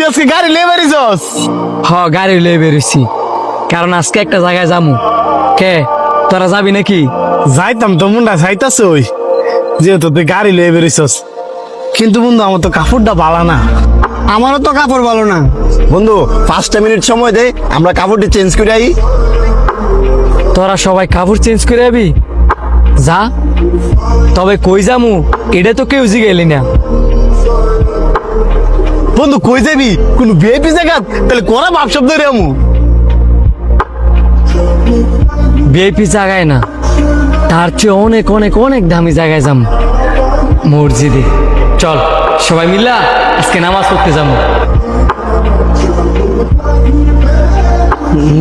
আজকে গাড়ি লয়ে বেরিয়েছস? গাড়ি লয়ে বেরোছি, কারণ আজকে একটা জায়গায় যামু। কে তোরা যাবি নাকি? যাইতাম তো মুন্ডা যাইতাছে ওই, যেহেতু তুই গাড়ি লয়ে বেরিয়েছস। কিন্তু বন্ধু আমার তো কাপড়টা ভালো না। আমারও তো কাপড় ভালো না। বন্ধু 5টা মিনিট সময় দে, আমরা কাপড়টি চেঞ্জ করে আই। তোরা সবাই কাপড় চেঞ্জ করে যাবি? যা, তবে কই যামু এটা তো কেউ জিগেলি না। বন্ধু কই যাবি? কোন ভিআইপি জায়গা? তাহলে কোরা ভাব শব্দ রে আমু। ভিআইপি জায়গায় না, তার চেয়ে অনেক অনেক অনেক দামি জায়গায় যাম, মসজিদে। চল সবাই মিল্লা আজকে নামাজ পড়তে যাবো।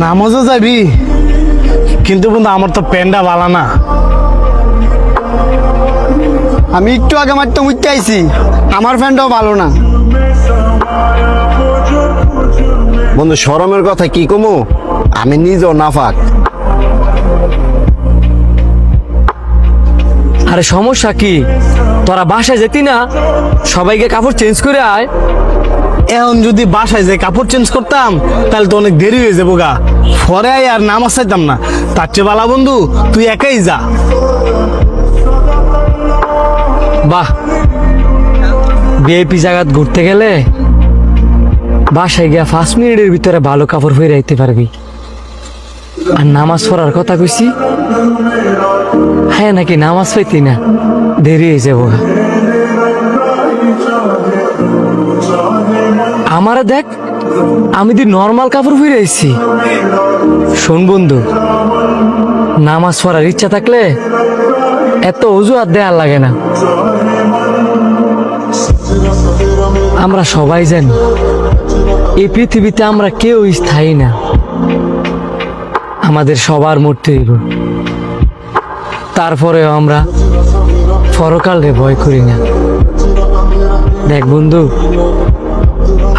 নামাজও যাবি? কিন্তু বন্ধু আমার তো প্যান্ডা ভালো না। আমি একটু আগে মারতে উঠতে আইছি, আমার ফ্যানটাও ভালো না। বন্ধু শরমের কথা কি কমু, আমি নিজেও নাফাক। আরে সমস্যা কি? তোরা বাসায় যেতি না, সবাইকে কাপড় চেঞ্জ করে আয়। এখন যদি বাসায় যে কাপড় চেঞ্জ করতাম তাহলে তো অনেক দেরি হয়ে যাবো গা, পরে আই আর নামাজ চাইতাম না। তার চেয়ে বালা বন্ধু তুই একাই যা। বাহ, ভিআইপি জায়গা ঘুরতে গেলে বাসায় গিয়া 5 মিনিটের ভিতরে ভালো কাপড় পরে আইতে পারবি। আর নামাজ পড়ার কথা কইছি, হ্যাঁ নাকি নামাজ পাইতি না, দেরি হয়ে যাবো। আমারে দেখ, আমি দি নর্মাল কাপড় পরে আইছি। শোন বন্ধু, নামাজ পড়ার ইচ্ছা থাকলে এত অজুহাত দেওয়ার লাগে না। আমরা সবাই জানি এই পৃথিবীতে আমরা কেউ স্থায়ী না, আমাদের সবার মরতে হইব। তারপরেও আমরা পরকালে ভয় করি না। দেখ বন্ধু,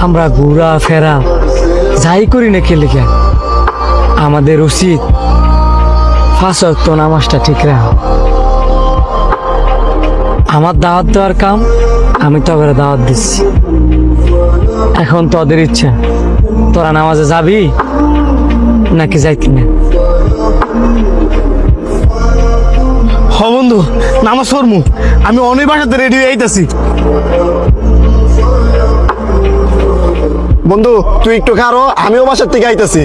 আমরা ঘুরা ফেরা যাই করি না কে লিখে, আমাদের উচিত 5 ওয়াক্ত নামাজটা ঠিক রাখা। আমার দাওয়াত দেওয়ার কাম, আমি তোদের দাওয়াত দিচ্ছি। এখন তোদের ইচ্ছা, তোরা নামাজে যাবি নাকি যাইতি না। হ বন্ধু, নামাজ পড়মু। আমি অনেক বাসাতে রেডি হয়ে আইতাছি। বন্ধু তুই একটু খারো, আমিও বাসার থেকে আইতাছি।